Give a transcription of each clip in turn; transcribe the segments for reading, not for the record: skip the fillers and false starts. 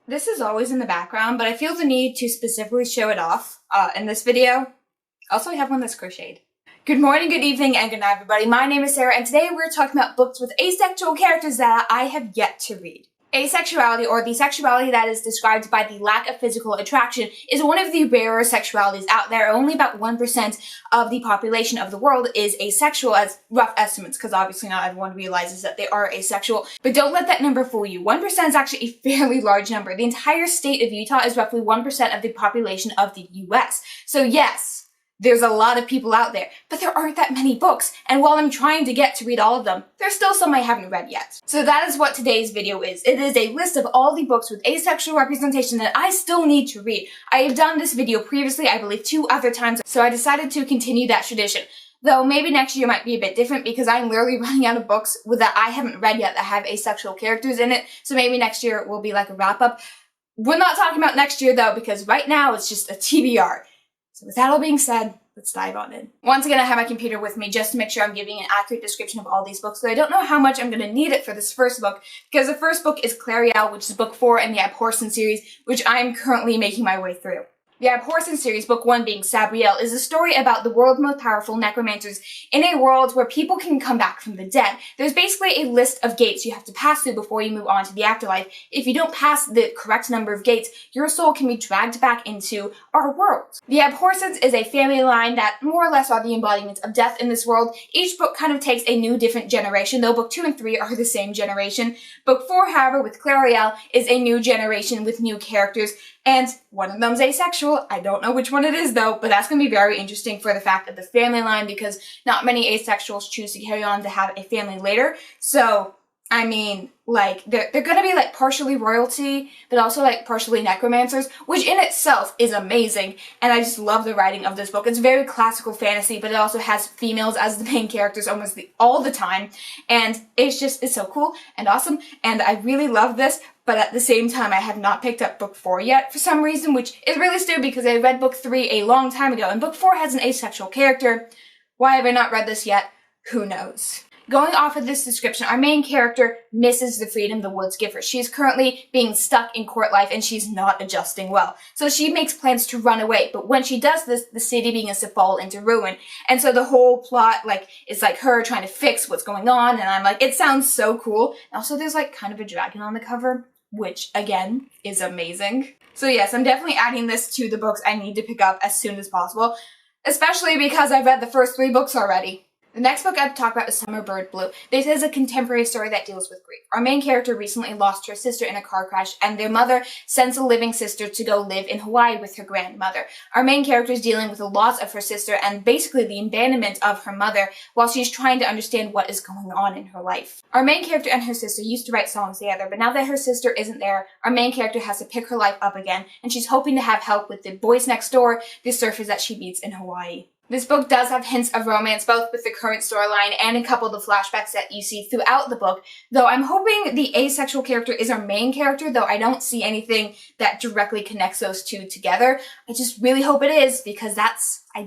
This is always in the background, but I feel the need to specifically show it off in this video. Also, I have one that's crocheted. Good morning, good evening, and good night, everybody. My name is Sarah, and today we're talking about books with asexual characters that I have yet to read. Asexuality, or the sexuality that is described by the lack of physical attraction, is one of the rarer sexualities out there. Only about 1% of the population of the world is asexual, as rough estimates, because obviously not everyone realizes that they are asexual. But don't let that number fool you. 1% is actually a fairly large number. The entire state of Utah is roughly 1% of the population of the US. So yes, there's a lot of people out there, but there aren't that many books, and while I'm trying to get to read all of them, there's still some I haven't read yet. So that is what today's video is. It is a list of all the books with asexual representation that I still need to read. I have done this video previously, I believe 2 other times, so I decided to continue that tradition. Though maybe next year might be a bit different because I'm literally running out of books that I haven't read yet that have asexual characters in it, so maybe next year will be like a wrap-up. We're not talking about next year though, because right now it's just a TBR. So with that all being said, let's dive on in. Once again, I have my computer with me just to make sure I'm giving an accurate description of all these books, but I don't know how much I'm going to need it for this first book, because the first book is Clara Out, which is book 4 in the Abhorsen series, which I'm currently making my way through. The Abhorsen series, book 1 being Sabriel, is a story about the world's most powerful necromancers in a world where people can come back from the dead. There's basically a list of gates you have to pass through before you move on to the afterlife. If you don't pass the correct number of gates, your soul can be dragged back into our world. The Abhorsens is a family line that more or less are the embodiments of death in this world. Each book kind of takes a new different generation, though book 2 and 3 are the same generation. Book 4, however, with Clara, is a new generation with new characters, and one of them's asexual. I don't know which one it is though, but that's going to be very interesting for the fact of the family line, because not many asexuals choose to carry on to have a family later. So, I mean, like, they're going to be like partially royalty, but also like partially necromancers, which in itself is amazing. And I just love the writing of this book. It's very classical fantasy, but it also has females as the main characters almost all the time. And it's so cool and awesome. And I really love this. But at the same time, I have not picked up book 4 yet for some reason, which is really stupid because I read book 3 a long time ago, and book 4 has an asexual character. Why have I not read this yet? Who knows? Going off of this description, our main character misses the freedom the woods give her. She is currently being stuck in court life and she's not adjusting well. So she makes plans to run away, but when she does this, the city begins to fall into ruin. And so the whole plot, is her trying to fix what's going on, and I'm like, it sounds so cool. And also there's kind of a dragon on the cover, which again is amazing. So yes, I'm definitely adding this to the books I need to pick up as soon as possible, especially because I've read the first 3 books already. The next book I have to talk about is Summer Bird Blue. This is a contemporary story that deals with grief. Our main character recently lost her sister in a car crash, and their mother sends a living sister to go live in Hawaii with her grandmother. Our main character is dealing with the loss of her sister and basically the abandonment of her mother while she's trying to understand what is going on in her life. Our main character and her sister used to write songs together, but now that her sister isn't there, our main character has to pick her life up again, and she's hoping to have help with the boys next door, the surfers that she meets in Hawaii. This book does have hints of romance, both with the current storyline and a couple of the flashbacks that you see throughout the book, though I'm hoping the asexual character is our main character, though I don't see anything that directly connects those two together. I just really hope it is, because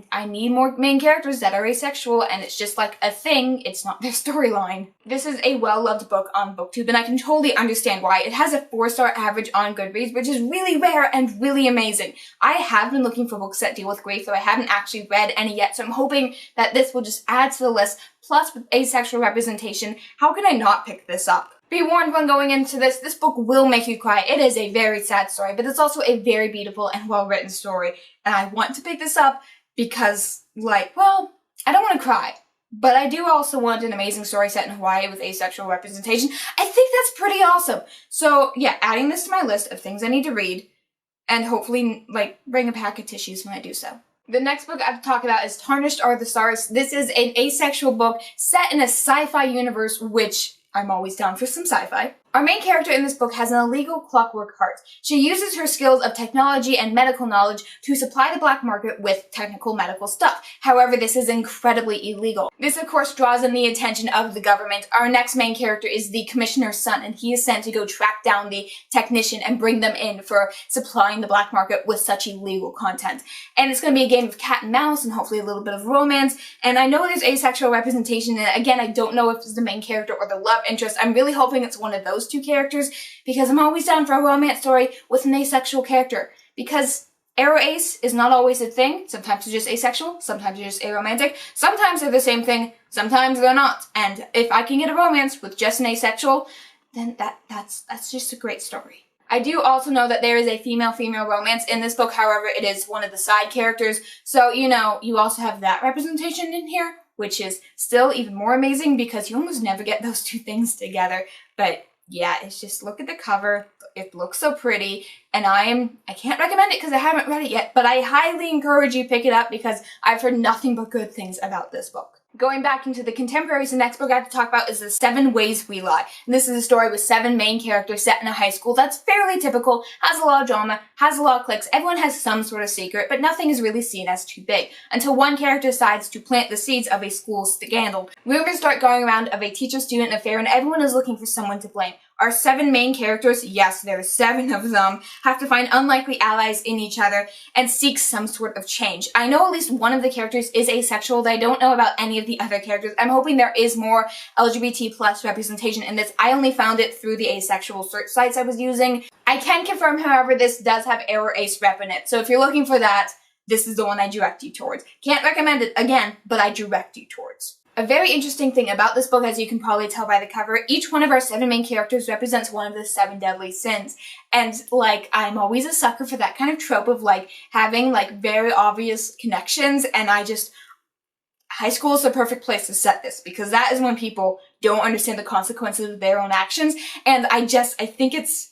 I need more main characters that are asexual, and it's just like a thing, it's not their storyline. This is a well-loved book on BookTube, and I can totally understand why. It has a 4-star average on Goodreads, which is really rare and really amazing. I have been looking for books that deal with grief, though I haven't actually read any yet, so I'm hoping that this will just add to the list. Plus, with asexual representation, how can I not pick this up? Be warned when going into this book will make you cry. It is a very sad story, but it's also a very beautiful and well-written story, and I want to pick this up because, well, I don't want to cry, but I do also want an amazing story set in Hawaii with asexual representation. I think that's pretty awesome. So yeah, adding this to my list of things I need to read, and hopefully, bring a pack of tissues when I do so. The next book I have to talk about is Tarnished Are the Stars. This is an asexual book set in a sci-fi universe, which I'm always down for some sci-fi. Our main character in this book has an illegal clockwork heart. She uses her skills of technology and medical knowledge to supply the black market with technical medical stuff. However, this is incredibly illegal. This, of course, draws in the attention of the government. Our next main character is the commissioner's son, and he is sent to go track down the technician and bring them in for supplying the black market with such illegal content. And it's going to be a game of cat and mouse and hopefully a little bit of romance. And I know there's asexual representation, and again, I don't know if it's the main character or the love interest. I'm really hoping it's one of those those two characters, because I'm always down for a romance story with an asexual character. Because aro-ace is not always a thing. Sometimes they're just asexual, sometimes they're just aromantic, sometimes they're the same thing, sometimes they're not. And if I can get a romance with just an asexual, then that's just a great story. I do also know that there is a female-female romance in this book, however, it is one of the side characters, so, you know, you also have that representation in here, which is still even more amazing because you almost never get those two things together. But yeah, it's just, look at the cover, it looks so pretty, and I can't recommend it because I haven't read it yet, but I highly encourage you pick it up because I've heard nothing but good things about this book. Going back into the contemporaries, the next book I have to talk about is The 7 Ways We Lie. And this is a story with 7 main characters set in a high school that's fairly typical, has a lot of drama, has a lot of cliques, everyone has some sort of secret, but nothing is really seen as too big, until one character decides to plant the seeds of a school scandal. Rumors start going around of a teacher-student affair and everyone is looking for someone to blame. Our 7 main characters, yes, there are 7 of them, have to find unlikely allies in each other and seek some sort of change. I know at least one of the characters is asexual, that I don't know about any of the other characters. I'm hoping there is more LGBT plus representation in this. I only found it through the asexual search sites I was using. I can confirm, however, this does have aro-ace rep in it, so if you're looking for that, this is the one I direct you towards. Can't recommend it again, but I direct you towards. A very interesting thing about this book, as you can probably tell by the cover, each one of our 7 main characters represents one of the 7 deadly sins. And, like, I'm always a sucker for that kind of trope of, like, having, like, very obvious connections, and high school is the perfect place to set this, because that is when people don't understand the consequences of their own actions, and I think it's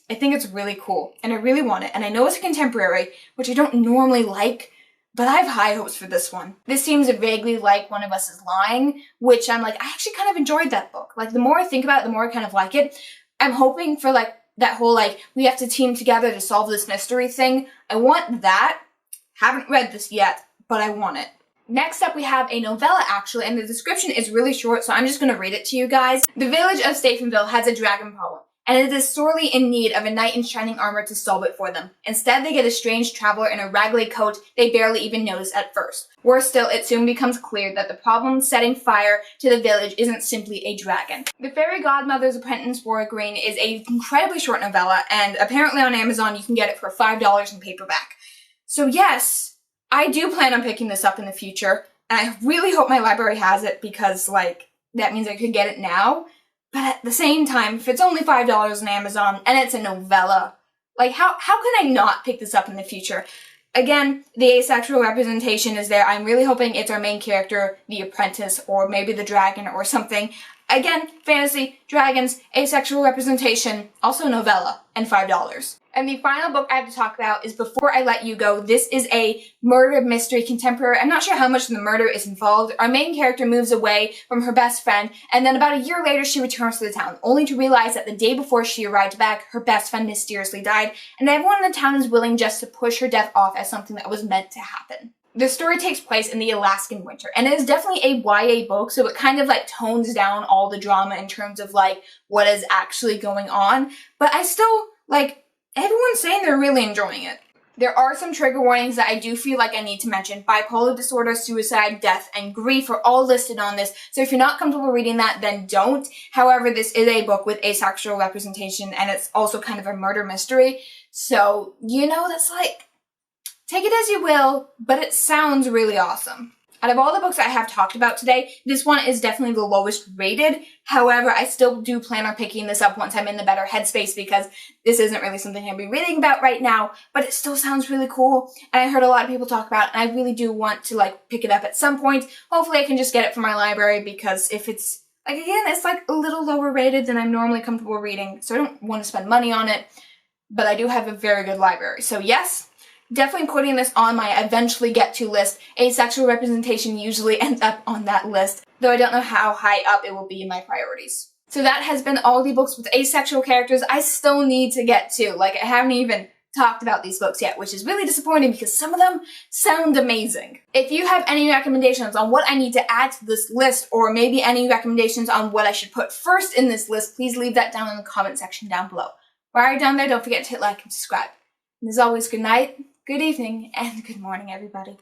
really cool, and I really want it, and I know it's a contemporary, which I don't normally like, but I have high hopes for this one. This seems vaguely like One of Us is Lying, which I'm like, I actually kind of enjoyed that book. Like, the more I think about it, the more I kind of like it. I'm hoping for, like, that whole, like, we have to team together to solve this mystery thing. I want that. Haven't read this yet, but I want it. Next up, we have a novella, actually, and the description is really short, so I'm just going to read it to you guys. The village of Staphenville has a dragon problem, and it is sorely in need of a knight in shining armor to solve it for them. Instead, they get a strange traveler in a raggedy coat they barely even notice at first. Worse still, it soon becomes clear that the problem setting fire to the village isn't simply a dragon. The Fairy Godmother's Apprentice for Green is an incredibly short novella, and apparently on Amazon you can get it for $5 in paperback. So yes, I do plan on picking this up in the future, and I really hope my library has it because, like, that means I could get it now. But at the same time, if it's only $5 on Amazon and it's a novella, like, how can I not pick this up in the future? Again, the asexual representation is there. I'm really hoping it's our main character, the apprentice, or maybe the dragon or something. Again, fantasy, dragons, asexual representation, also novella, and $5. And the final book I have to talk about is Before I Let You Go. This is a murder mystery contemporary. I'm not sure how much the murder is involved. Our main character moves away from her best friend, and then about a year later she returns to the town, only to realize that the day before she arrived back, her best friend mysteriously died, and everyone in the town is willing just to push her death off as something that was meant to happen. The story takes place in the Alaskan winter, and it is definitely a YA book, so it kind of, like, tones down all the drama in terms of, like, what is actually going on, but I still, like, everyone's saying they're really enjoying it. There are some trigger warnings that I do feel like I need to mention. Bipolar disorder, suicide, death, and grief are all listed on this, so if you're not comfortable reading that, then don't. However, this is a book with asexual representation, and it's also kind of a murder mystery, so, you know, that's like, take it as you will, but it sounds really awesome. Out of all the books I have talked about today, this one is definitely the lowest rated. However, I still do plan on picking this up once I'm in the better headspace because this isn't really something I'll be reading about right now, but it still sounds really cool. And I heard a lot of people talk about it, and I really do want to, like, pick it up at some point. Hopefully I can just get it from my library because if it's, like, again, it's, like, a little lower rated than I'm normally comfortable reading, so I don't want to spend money on it, but I do have a very good library. So yes, definitely putting this on my eventually get to list. Asexual representation usually ends up on that list, though I don't know how high up it will be in my priorities. So that has been all the books with asexual characters I still need to get to. Like, I haven't even talked about these books yet, which is really disappointing because some of them sound amazing. If you have any recommendations on what I need to add to this list, or maybe any recommendations on what I should put first in this list, please leave that down in the comment section down below. While you're down there, don't forget to hit like and subscribe. And as always, good night, good evening, and good morning, everybody.